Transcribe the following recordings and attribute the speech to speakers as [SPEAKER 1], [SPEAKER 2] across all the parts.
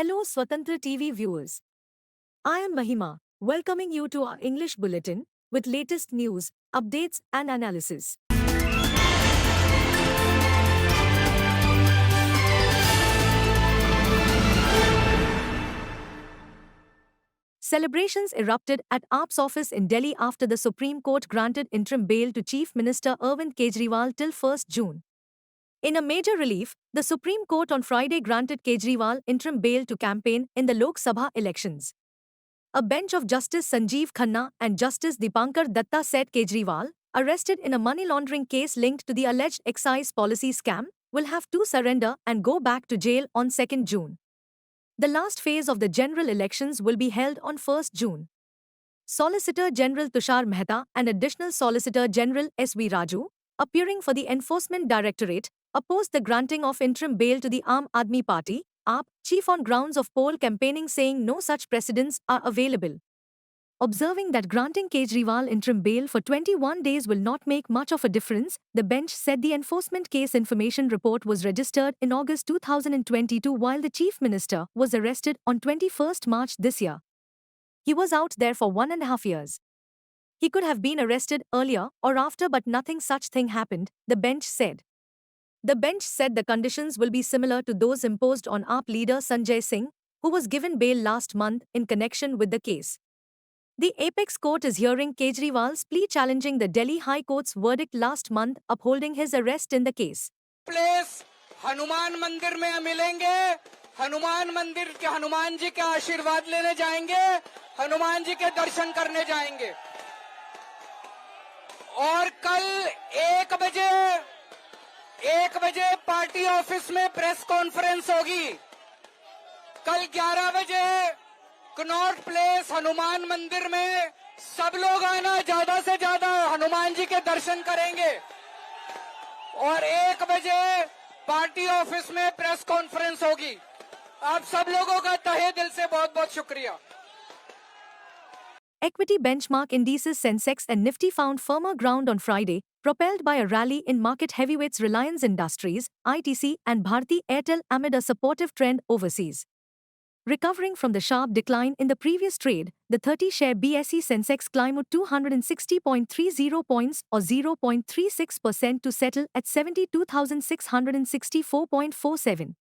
[SPEAKER 1] Hello Swatantra TV viewers. I am Mahima, welcoming you to our English bulletin with latest news, updates and analysis. Celebrations erupted at AAP's office in Delhi after the Supreme Court granted interim bail to Chief Minister Arvind Kejriwal till 1st June. In a major relief, the Supreme Court on Friday granted Kejriwal interim bail to campaign in the Lok Sabha elections. A bench of Justice Sanjeev Khanna and Justice Dipankar Datta said Kejriwal, arrested in a money laundering case linked to the alleged excise policy scam, will have to surrender and go back to jail on 2nd June. The last phase of the general elections will be held on 1st June. Solicitor General Tushar Mehta and Additional Solicitor General S.V. Raju, appearing for the Enforcement Directorate, opposed the granting of interim bail to the Aam Aadmi Party, AAP, chief on grounds of poll campaigning, saying no such precedents are available. Observing that granting Kejriwal interim bail for 21 days will not make much of a difference, the bench said the enforcement case information report was registered in August 2022 while the chief minister was arrested on 21st March this year. He was out there for 1.5 years. He could have been arrested earlier or after, but nothing such thing happened, the bench said. The bench said the conditions will be similar to those imposed on AAP leader Sanjay Singh, who was given bail last month in connection with the case. The apex court is hearing Kejriwal's plea challenging the Delhi High Court's verdict last month upholding his arrest in the case.
[SPEAKER 2] Place Hanuman मंदिर में मिलेंगे, हनुमान मंदिर के हनुमान जी के आशीर्वाद लेने जाएंगे, हनुमान जी के दर्शन करने जाएंगे। और कल 1 बजे पार्टी ऑफिस में प्रेस कॉन्फ्रेंस होगी। कल 11 बजे कनॉट प्लेस हनुमान मंदिर में सब लोग आना, ज्यादा से ज्यादा हनुमान जी के दर्शन करेंगे। और 1 बजे पार्टी ऑफिस में प्रेस कॉन्फ्रेंस होगी। आप सब लोगों का तहे दिल से बहुत बहुत शुक्रिया।
[SPEAKER 1] Equity benchmark indices Sensex and Nifty found firmer ground on Friday, propelled by a rally in market heavyweights Reliance Industries, ITC, and Bharti Airtel amid a supportive trend overseas. Recovering from the sharp decline in the previous trade, the 30-share BSE Sensex climbed 260.30 points or 0.36% to settle at 72,664.47.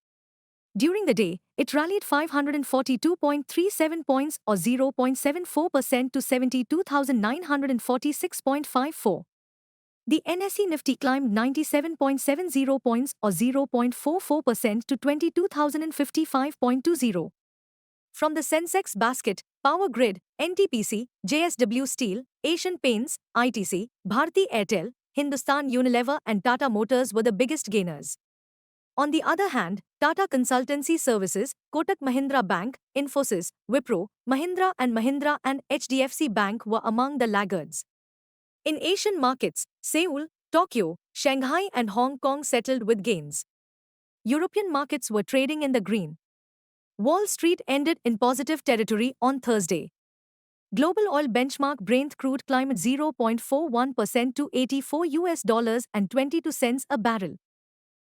[SPEAKER 1] During the day, it rallied 542.37 points or 0.74% to 72,946.54. The NSE Nifty climbed 97.70 points or 0.44% to 22,055.20. From the Sensex basket, Power Grid, NTPC, JSW Steel, Asian Paints, ITC, Bharti Airtel, Hindustan Unilever and Tata Motors were the biggest gainers. On the other hand, Tata Consultancy Services, Kotak Mahindra Bank, Infosys, Wipro, Mahindra and HDFC Bank were among the laggards. In Asian markets, Seoul, Tokyo, Shanghai and Hong Kong settled with gains. European markets were trading in the green. Wall Street ended in positive territory on Thursday. Global oil benchmark Brent crude climbed 0.41% to $84 a barrel.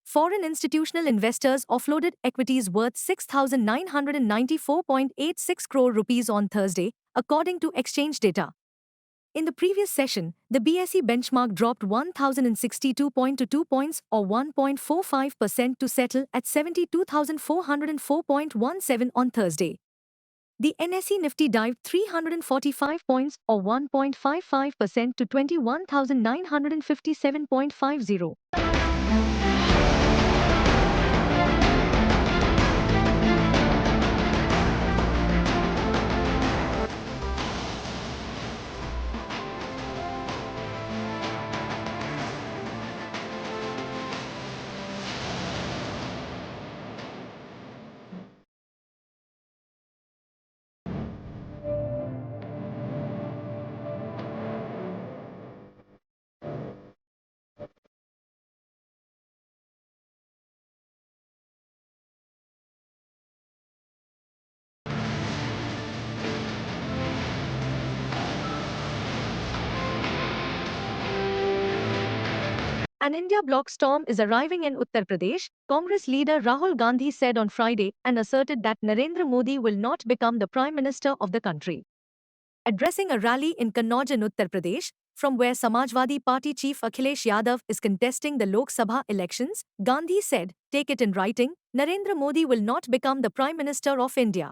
[SPEAKER 1] Foreign institutional investors offloaded equities worth 6,994.86 crore rupees on Thursday, according to exchange data. In the previous session, the BSE benchmark dropped 1,062.22 points or 1.45% to settle at 72,404.17 on Thursday. The NSE Nifty dived 345 points or 1.55% to 21,957.50. An India bloc storm is arriving in Uttar Pradesh, Congress leader Rahul Gandhi said on Friday and asserted that Narendra Modi will not become the Prime Minister of the country. Addressing a rally in Kannauj in Uttar Pradesh, from where Samajwadi Party chief Akhilesh Yadav is contesting the Lok Sabha elections, Gandhi said, "Take it in writing, Narendra Modi will not become the Prime Minister of India."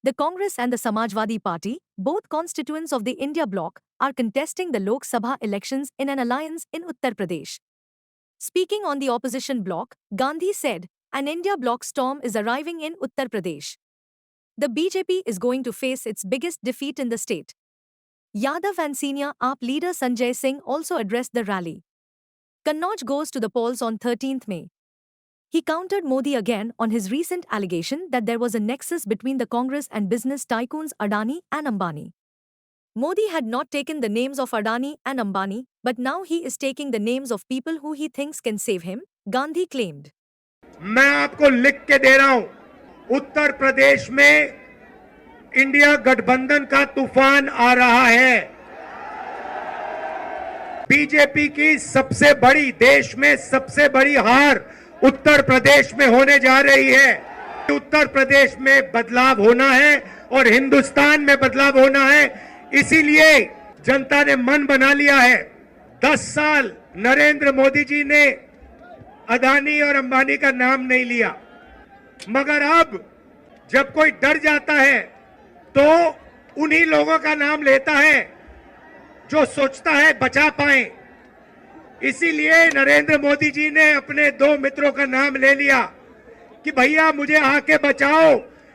[SPEAKER 1] The Congress and the Samajwadi Party, both constituents of the India bloc, are contesting the Lok Sabha elections in an alliance in Uttar Pradesh. Speaking on the opposition bloc, Gandhi said, "An India bloc storm is arriving in Uttar Pradesh. The BJP is going to face its biggest defeat in the state." Yadav and senior AAP leader Sanjay Singh also addressed the rally. Kannauj goes to the polls on 13th May. He countered Modi again on his recent allegation that there was a nexus between the Congress and business tycoons Adani and Ambani. Modi had not taken the names of Adani and Ambani, but now he is taking the names of people who he thinks can save him, Gandhi claimed.
[SPEAKER 3] मैं आपको लिख के दे रहा हूं, उत्तर प्रदेश में India गठबंधन का तूफान आ रहा है। बीजेपी की सबसे बड़ी, देश में सबसे बड़ी हार उत्तर प्रदेश में होने जा रही है। उत्तर प्रदेश में बदलाव होना है और हिंदुस्तान में बदलाव होना है। इसीलिए जनता ने मन बना लिया है। 10 साल नरेंद्र मोदी जी ने अदानी और अंबानी का नाम नहीं लिया, मगर अब जब कोई डर जाता है तो उन्हीं लोगों का नाम लेता है जो सोचता है बचा पाए। इसीलिए नरेंद्र मोदी जी ने अपने 2 मित्रों का नाम ले लिया कि भैया मुझे आके बचाओ,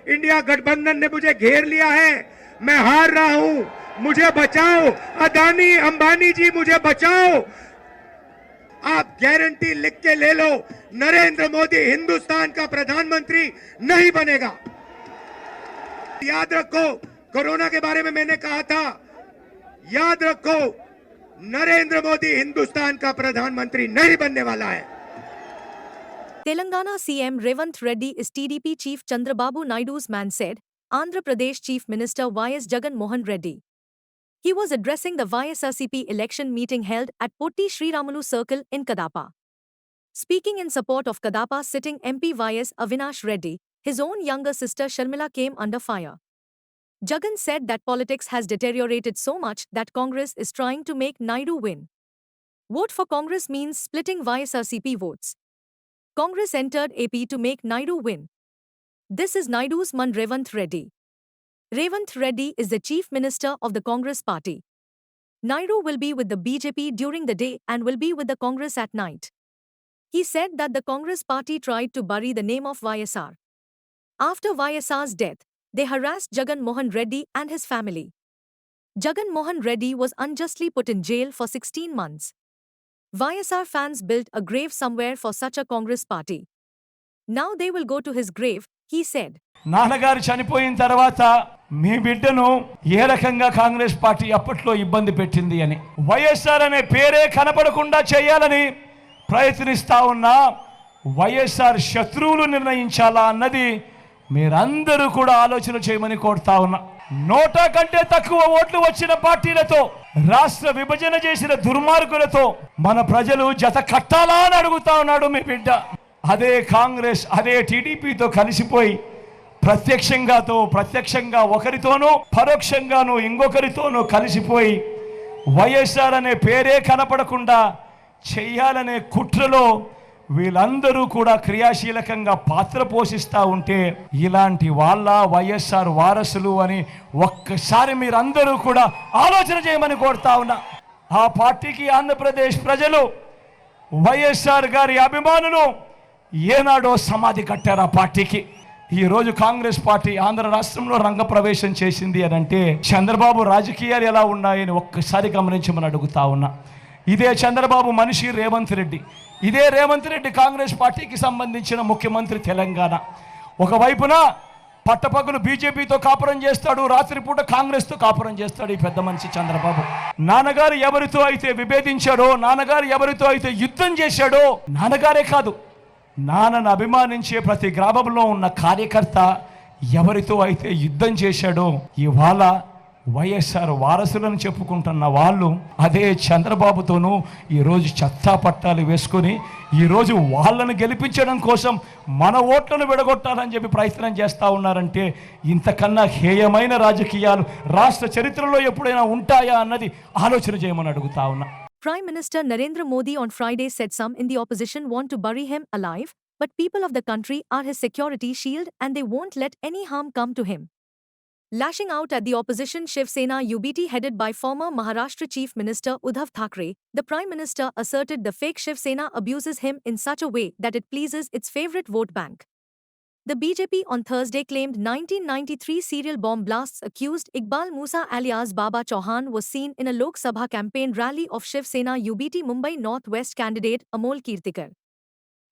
[SPEAKER 3] इंडिया गठबंधन ने मुझे घेर लिया है, मैं हार रहा हूं, मुझे बचाओ, अदानी अंबानी जी मुझे बचाओ। आप गारंटी लिख के ले लो, नरेंद्र मोदी हिंदुस्तान का प्रधानमंत्री नहीं बनेगा। याद रखो, कोरोना के बारे में मैंने कहा था, याद रखो, नरेंद्र मोदी हिंदुस्तान का प्रधानमंत्री नहीं बनने वाला है।
[SPEAKER 1] Telangana CM Revant Reddy is TDP chief Chandrababu Naidu's man, said Andhra Pradesh Chief Minister YS Jagan Mohan Reddy. He was addressing the YSRCP election meeting held at Potti Sriramulu Circle in Kadapa. Speaking in support of Kadapa sitting MP YS Avinash Reddy, his own younger sister Sharmila came under fire. Jagan said that politics has deteriorated so much that Congress is trying to make Naidu win. Vote for Congress means splitting YSRCP votes. Congress entered AP to make Naidu win. This is Naidu's man Revant Reddy. Revant Reddy is the chief minister of the Congress party. Naidu will be with the BJP during the day and will be with the Congress at night. He said that the Congress party tried to bury the name of YSR. After YSR's death, they harassed Jagan Mohan Reddy and his family. Jagan Mohan Reddy was unjustly put in jail for 16 months. YSR fans built a grave somewhere for such a Congress party. Now they will go to his grave, he said.
[SPEAKER 4] నాన్నగారు చనిపోయిన తర్వాత మీ బిడ్డను ఏ రకంగా Congress party అప్పట్లో ఇబ్బంది పెట్టింది అని, వైఎస్ఆర్ అనే పేరే కనపడకుండా చేయాలని ప్రయత్నిస్తా ఉన్నా వైఎస్ఆర్ శత్రువులు నిర్ణయించాలా అన్నది మీరందరూ కూడా ఆలోచన చేయమని కోరుతా ఉన్నా. 100 కంటే తక్కువ ఓట్లు వచ్చిన పార్టీలతో, రాష్ట్ర విభజన చేసిన దుర్మార్గులతో మన ప్రజలు జత కట్టాలా అని అడుగుతా ఉన్నాడు మీ బిడ్డ. అదే కాంగ్రెస్, అదే టీడీపీతో కలిసిపోయి ప్రత్యక్షంగా ఒకరితోనూ పరోక్షంగానూ ఇంకొకరితోనూ కలిసిపోయి వైఎస్ఆర్ అనే పేరే కనపడకుండా చెయ్యాలనే కుట్రలో వీళ్ళందరూ కూడా క్రియాశీలకంగా పాత్ర పోషిస్తూ ఉంటే ఇలాంటి వాళ్ళ వైఎస్ఆర్ వారసులు అని ఒక్కసారి మీరందరూ కూడా ఆలోచన చేయమని కోరుతా ఉన్నా. ఆ పార్టీకి ఆంధ్రప్రదేశ్ ప్రజలు వైఎస్ఆర్ గారి అభిమానులు ఏనాడో సమాధి కట్టారు. ఆ పార్టీకి ఈరోజు కాంగ్రెస్ పార్టీ ఆంధ్ర రాష్ట్రంలో రంగప్రవేశం చేసింది అని అంటే చంద్రబాబు రాజకీయాలు ఎలా ఉన్నాయని ఒక్కసారి గమనించమని అడుగుతా ఉన్నా. ఇదే చంద్రబాబు మనిషి రేవంత్ రెడ్డి, ఇదే రేవంత్ రెడ్డి కాంగ్రెస్ పార్టీకి సంబంధించిన ముఖ్యమంత్రి తెలంగాణ. ఒకవైపున పట్టపగలు బీజేపీతో కాపురం చేస్తాడు, రాత్రిపూట కాంగ్రెస్తో కాపురం చేస్తాడు ఈ పెద్ద మనిషి చంద్రబాబు. నాన్నగారు ఎవరితో అయితే విభేదించాడో, నాన్నగారు ఎవరితో అయితే యుద్ధం చేశాడో, నాన్నగారే కాదు నాన్నను అభిమానించే ప్రతి గ్రామంలో ఉన్న కార్యకర్త ఎవరితో అయితే యుద్ధం చేశాడో ఇవాళ వైఎస్ఆర్ వారసులను చెప్పుకుంటున్న వాళ్ళు అదే చంద్రబాబుతోనూ ఈరోజు చెత్తా పట్టాలు వేసుకొని ఈరోజు వాళ్ళను గెలిపించడం కోసం మన ఓట్లను విడగొట్టాలని చెప్పి ప్రయత్నం చేస్తూ ఉన్నారంటే ఇంతకన్నా హేయమైన రాజకీయాలు రాష్ట్ర చరిత్రలో ఎప్పుడైనా ఉంటాయా అన్నది ఆలోచన చేయమని అడుగుతా ఉన్నా.
[SPEAKER 1] Prime Minister Narendra Modi on Friday said some in the opposition want to bury him alive, but people of the country are his security shield and they won't let any harm come to him. Lashing out at the opposition Shiv Sena UBT headed by former Maharashtra Chief Minister Uddhav Thackeray, the Prime Minister asserted the fake Shiv Sena abuses him in such a way that it pleases its favourite vote bank. The BJP on Thursday claimed 1993 serial bomb blasts accused Iqbal Musa alias Baba Chauhan was seen in a Lok Sabha campaign rally of Shiv Sena UBT Mumbai North West candidate Amol Kirtikar.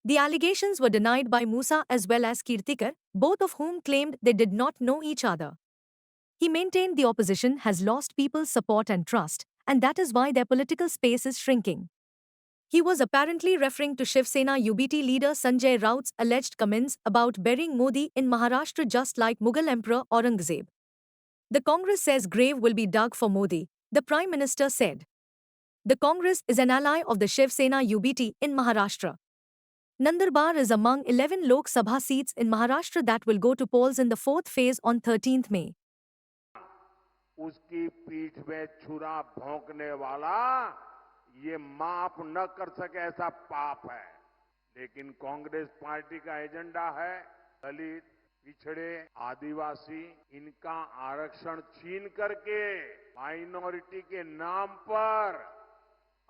[SPEAKER 1] The allegations were denied by Musa as well as Kirtikar, both of whom claimed they did not know each other. He maintained the opposition has lost people's support and trust, and that is why their political space is shrinking. He was apparently referring to Shiv Sena UBT leader Sanjay Raut's alleged comments about burying Modi in Maharashtra just like Mughal Emperor Aurangzeb. The Congress says grave will be dug for Modi, the Prime Minister said. The Congress is an ally of the Shiv Sena UBT in Maharashtra. Nandurbar is among 11 Lok Sabha seats in Maharashtra that will go to polls in the fourth phase on 13th May.
[SPEAKER 5] उसकी पीठ में छुरा भोंकने वाला ये माफ न कर सके ऐसा पाप है। लेकिन कांग्रेस पार्टी का एजेंडा है दलित, पिछड़े, आदिवासी इनका आरक्षण छीन करके माइनॉरिटी के नाम पर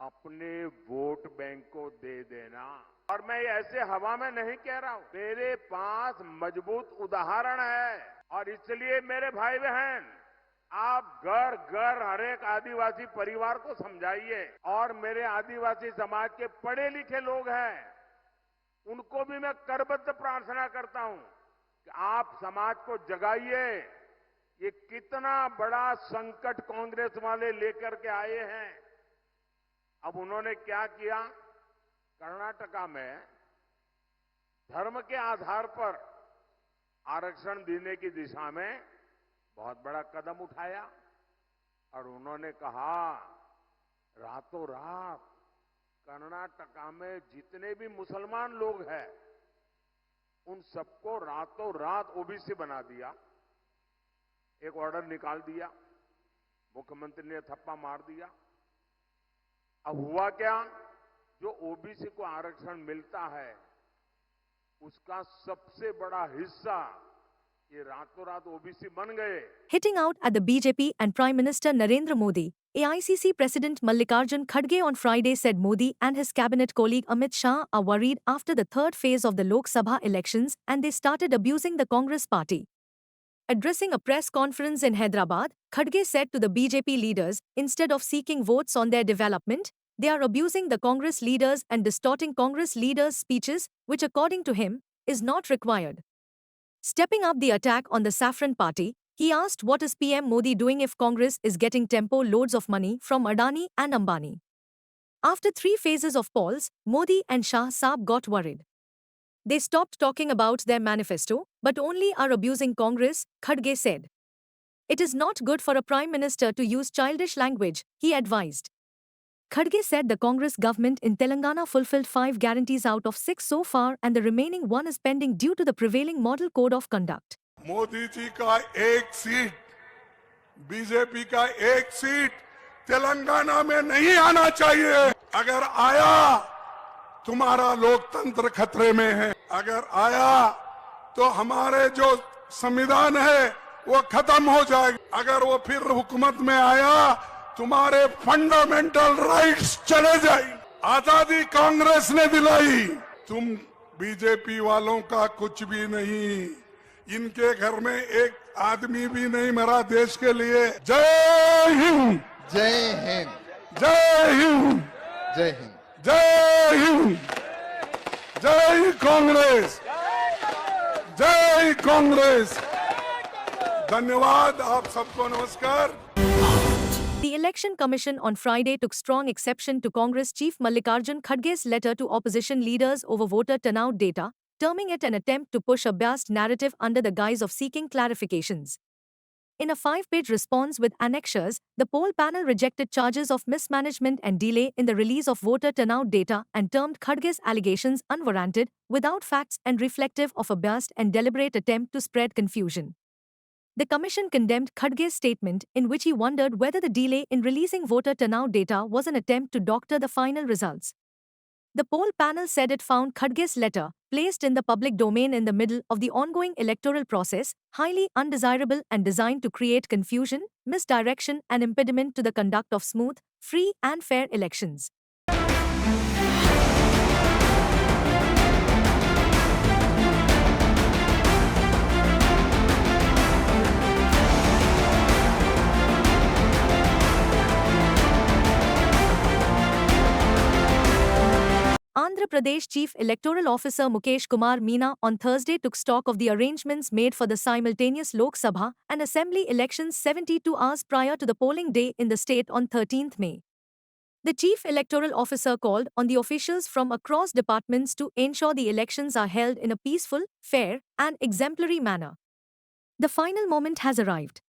[SPEAKER 5] अपने वोट बैंक को दे देना। और मैं ऐसे हवा में नहीं कह रहा हूं, मेरे पास मजबूत उदाहरण है। और इसलिए मेरे भाई बहन आप घर घर हर एक आदिवासी परिवार को समझाइए। और मेरे आदिवासी समाज के पढ़े लिखे लोग हैं उनको भी मैं करबद्ध प्रार्थना करता हूं कि आप समाज को जगाइए। ये कितना बड़ा संकट कांग्रेस वाले लेकर के आए हैं। अब उन्होंने क्या किया, कर्नाटका में धर्म के आधार पर आरक्षण देने की दिशा में बहुत बड़ा कदम उठाया। और उन्होंने कहा रातों रात कर्नाटका में जितने भी मुसलमान लोग हैं उन सबको रातों रात ओबीसी बना दिया। एक ऑर्डर निकाल दिया, मुख्यमंत्री ने थप्पा मार दिया। अब हुआ क्या, जो ओबीसी को आरक्षण मिलता है उसका सबसे बड़ा हिस्सा ये रातों रात ओबीसी बन गए।
[SPEAKER 1] Hitting out at the BJP and Prime Minister Narendra Modi, AICC President Mallikarjun Kharge on Friday said Modi and his cabinet colleague Amit Shah are worried after the third phase of the Lok Sabha elections and they started abusing the Congress party. Addressing a press conference in Hyderabad, Kharge said to the BJP leaders, instead of seeking votes on their development, they are abusing the Congress leaders and distorting Congress leaders' speeches, which according to him, is not required. Stepping up the attack on the Saffron Party, he asked what is PM Modi doing if Congress is getting tempo loads of money from Adani and Ambani. After 3 phases of polls, Modi and Shah Saab got worried. They stopped talking about their manifesto, but only are abusing Congress, Kharge said. It is not good for a Prime Minister to use childish language, he advised. Kharge said the Congress government in Telangana fulfilled 5 guarantees out of 6 so far and the remaining one is pending due to the prevailing model code of conduct.
[SPEAKER 6] Modi ji का एक seat, BJP का एक seat Telangana में नहीं आना चाहिए। अगर आया तुम्हारा लोकतंत्र खतरे में है। अगर आया तो हमारे जो संविधान है वो खत्म हो जाएगा। अगर वो फिर हुकूमत में आया तुम्हारे फंडामेंटल राइट्स चले जाएंगे। आजादी कांग्रेस ने दिलाई, तुम बीजेपी वालों का कुछ भी नहीं। इनके घर में एक आदमी भी नहीं मरा देश के लिए। जय हिंद,
[SPEAKER 7] जय हिंद,
[SPEAKER 6] जय हिंद,
[SPEAKER 7] जय हिंद,
[SPEAKER 6] जय हिंद, जय कांग्रेस, जय कांग्रेस। धन्यवाद, आप सबको नमस्कार।
[SPEAKER 1] The Election Commission on Friday took strong exception to Congress Chief Mallikarjun Kharge's letter to opposition leaders over voter turnout data, terming it an attempt to push a biased narrative under the guise of seeking clarifications. In a 5-page response with annexures, the poll panel rejected charges of mismanagement and delay in the release of voter turnout data and termed Khadge's allegations unwarranted, without facts, and reflective of a biased and deliberate attempt to spread confusion. The Commission condemned Khadge's statement, in which he wondered whether the delay in releasing voter turnout data was an attempt to doctor the final results. The poll panel said it found Khadge's letter, placed in the public domain in the middle of the ongoing electoral process, highly undesirable and designed to create confusion, misdirection, and impediment to the conduct of smooth, free, and fair elections. Andhra Pradesh Chief Electoral Officer Mukesh Kumar Meena on Thursday took stock of the arrangements made for the simultaneous Lok Sabha and Assembly elections 72 hours prior to the polling day in the state on 13th May. The Chief Electoral Officer called on the officials from across departments to ensure the elections are held in a peaceful, fair, and exemplary manner. The final moment has arrived.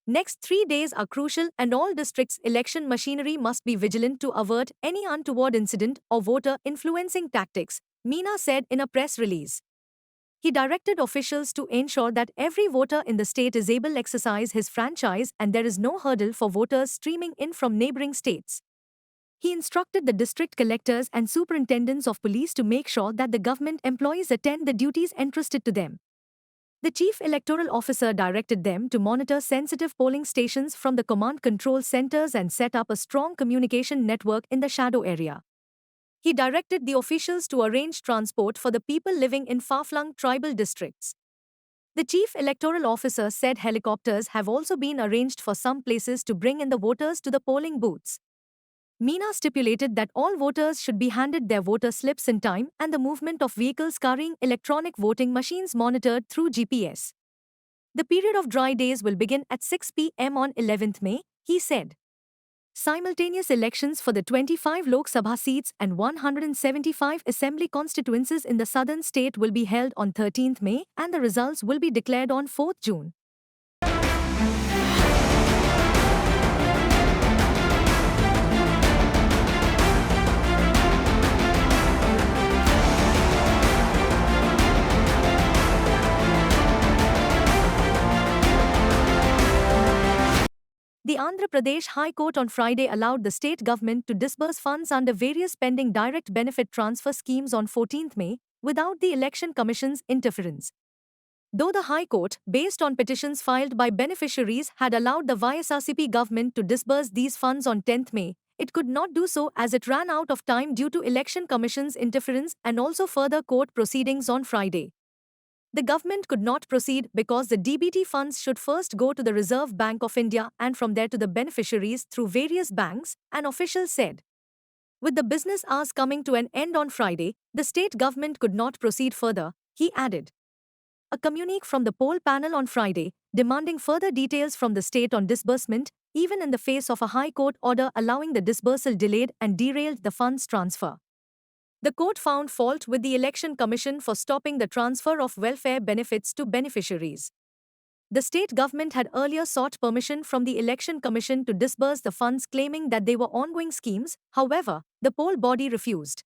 [SPEAKER 1] Next 3 days are crucial and all districts' election machinery must be vigilant to avert any untoward incident or voter influencing tactics, Meena said in a press release. He directed officials to ensure that every voter in the state is able to exercise his franchise and there is no hurdle for voters streaming in from neighboring states. He instructed the district collectors and superintendents of police to make sure that the government employees attend the duties entrusted to them. The Chief Electoral Officer directed them to monitor sensitive polling stations from the command control centers and set up a strong communication network in the shadow area. He directed the officials to arrange transport for the people living in far-flung tribal districts. The Chief Electoral Officer said helicopters have also been arranged for some places to bring in the voters to the polling booths. Meena stipulated that all voters should be handed their voter slips in time and the movement of vehicles carrying electronic voting machines monitored through GPS. The period of dry days will begin at 6 p.m. on 11th May, he said. Simultaneous elections for the 25 Lok Sabha seats and 175 assembly constituencies in the southern state will be held on 13th May and the results will be declared on 4th June. The Andhra Pradesh High Court on Friday allowed the state government to disburse funds under various pending direct benefit transfer schemes on 14th May, without the Election Commission's interference. Though the High Court, based on petitions filed by beneficiaries, had allowed the YSRCP government to disburse these funds on 10th May, it could not do so as it ran out of time due to Election Commission's interference and also further court proceedings on Friday. The government could not proceed because the DBT funds should first go to the Reserve Bank of India and from there to the beneficiaries through various banks, an official said. With the business hours coming to an end on Friday, the state government could not proceed further, he added. A communique from the poll panel on Friday, demanding further details from the state on disbursement, even in the face of a High Court order allowing the disbursal delayed and derailed the funds transfer. The court found fault with the Election Commission for stopping the transfer of welfare benefits to beneficiaries. The state government had earlier sought permission from the Election Commission to disburse the funds, claiming that they were ongoing schemes. However, the poll body refused.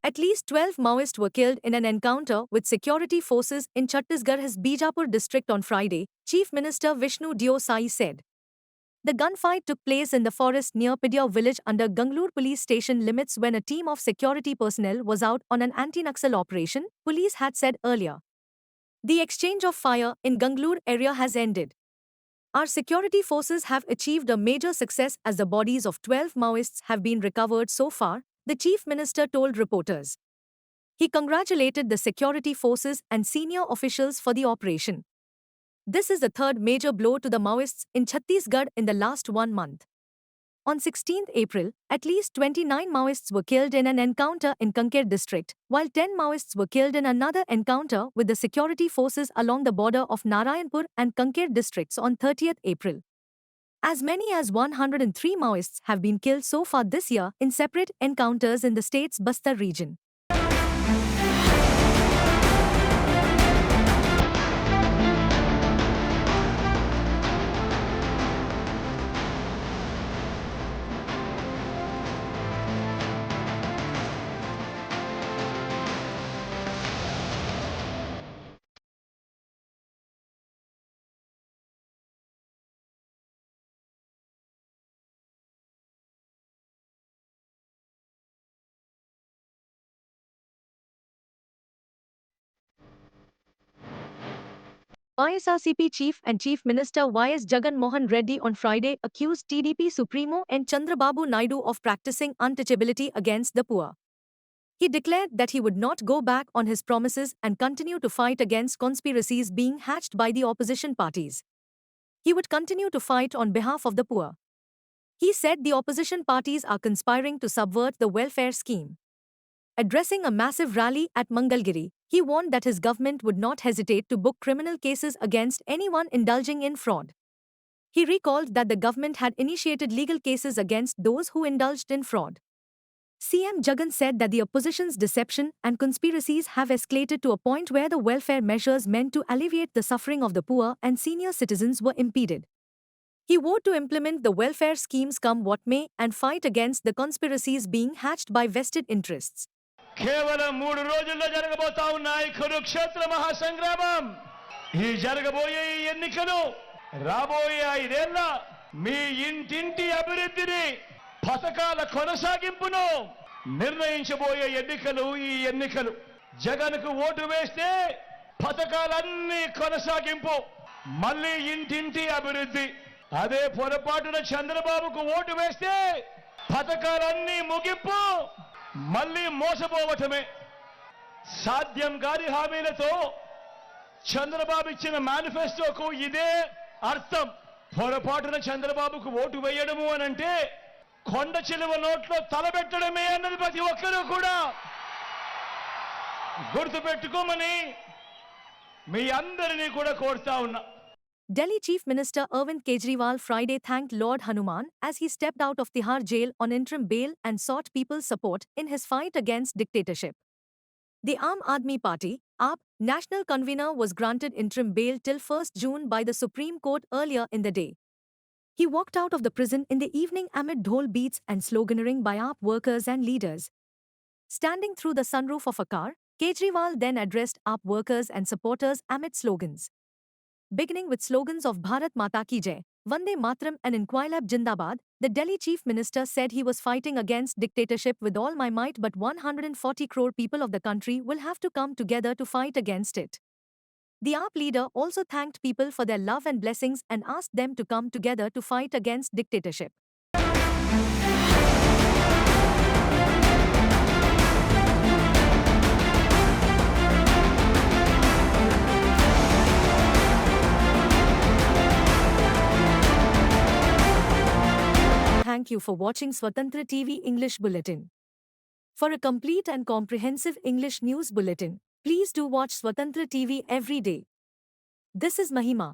[SPEAKER 1] At least 12 Maoists were killed in an encounter with security forces in Chhattisgarh's Bijapur district on Friday, Chief Minister Vishnu Deo Sai said. The gunfight took place in the forest near Pidia village under Ganglur police station limits when a team of security personnel was out on an anti-Naxal operation, police had said earlier. The exchange of fire in Ganglur area has ended. Our security forces have achieved a major success as the bodies of 12 Maoists have been recovered so far, the chief minister told reporters. He congratulated the security forces and senior officials for the operation. This is the third major blow to the Maoists in Chhattisgarh in the last 1 month. On 16th April, at least 29 Maoists were killed in an encounter in Kanker district, while 10 Maoists were killed in another encounter with the security forces along the border of Narayanpur and Kanker districts on 30th April. As many as 103 Maoists have been killed so far this year in separate encounters in the state's Bastar region. YSRCP Chief and Chief Minister Y.S. Jagan Mohan Reddy on Friday accused TDP Supremo N. Chandrababu Naidu of practicing untouchability against the poor. He declared that he would not go back on his promises and continue to fight against conspiracies being hatched by the opposition parties. He would continue to fight on behalf of the poor. He said the opposition parties are conspiring to subvert the welfare scheme. Addressing a massive rally at Mangalgiri, he warned that his government would not hesitate to book criminal cases against anyone indulging in fraud. He recalled that the government had initiated legal cases against those who indulged in fraud. CM Jagan said that the opposition's deception and conspiracies have escalated to a point where the welfare measures meant to alleviate the suffering of the poor and senior citizens were impeded. He vowed to implement the welfare schemes come what may and fight against the conspiracies being hatched by vested interests.
[SPEAKER 4] కేవలం 3 రోజుల్లో జరగబోతా ఉన్నాయి కురుక్షేత్ర మహాసంగ్రామం. ఈ జరగబోయే ఈ ఎన్నికలు రాబోయే 5 ఏళ్ల మీ ఇంటింటి అభివృద్ధిని పథకాల కొనసాగింపును నిర్ణయించబోయే ఎన్నికలు ఈ ఎన్నికలు. జగన్కు ఓటు వేస్తే పథకాలన్నీ కొనసాగింపు, మళ్ళీ ఇంటింటి అభివృద్ధి. అదే పొరపాటున చంద్రబాబుకు ఓటు వేస్తే పథకాలన్నీ ముగింపు, మళ్ళీ మోసపోవటమే. సాధ్యం కాని హామీలతో చంద్రబాబు ఇచ్చిన మేనిఫెస్టోకు ఇదే అర్థం. పొరపాటున చంద్రబాబుకు ఓటు వేయడము అనంటే కొండ చిలువ నోట్లో తలబెట్టడమే అన్నది ప్రతి ఒక్కరూ కూడా గుర్తుపెట్టుకోమని మీ అందరినీ కూడా కోరుతా ఉన్నా.
[SPEAKER 1] Delhi Chief Minister Arvind Kejriwal Friday thanked Lord Hanuman as he stepped out of Tihar jail on interim bail and sought people's support in his fight against dictatorship. The Aam Aadmi Party, AAP, national convener was granted interim bail till 1st June by the Supreme Court earlier in the day. He walked out of the prison in the evening amid dhol beats and sloganeering by AAP workers and leaders. Standing through the sunroof of a car, Kejriwal then addressed AAP workers and supporters amid slogans. Beginning with slogans of Bharat Mata Ki Jai, Vande Matram and Inquilab Jindabad, the Delhi Chief Minister said he was fighting against dictatorship with all my might, but 140 crore people of the country will have to come together to fight against it. The AAP leader also thanked people for their love and blessings and asked them to come together to fight against dictatorship. Thank you for watching Swatantra TV English Bulletin. For a complete and comprehensive English news bulletin, please do watch Swatantra TV every day. This is Mahima.